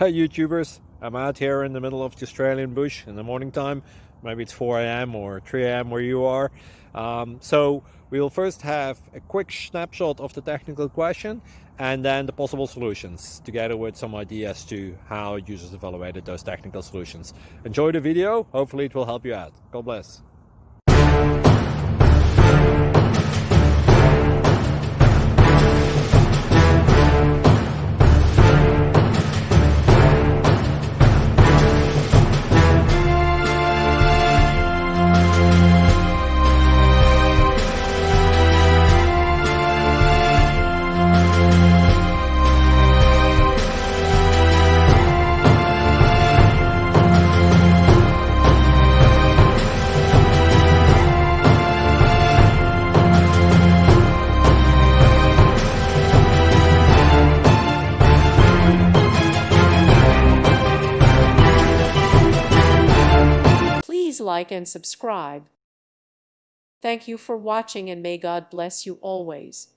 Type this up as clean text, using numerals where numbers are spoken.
Hey YouTubers, I'm out here in the middle of the Australian bush in the morning time. Maybe it's 4 a.m. or 3 a.m. where you are. So we'll first have a quick snapshot of the technical question and then the possible solutions, together with some ideas to how users evaluated those technical solutions. Enjoy the video, hopefully it will help you out. God bless. Please like and subscribe. Thank you for watching and may God bless you always.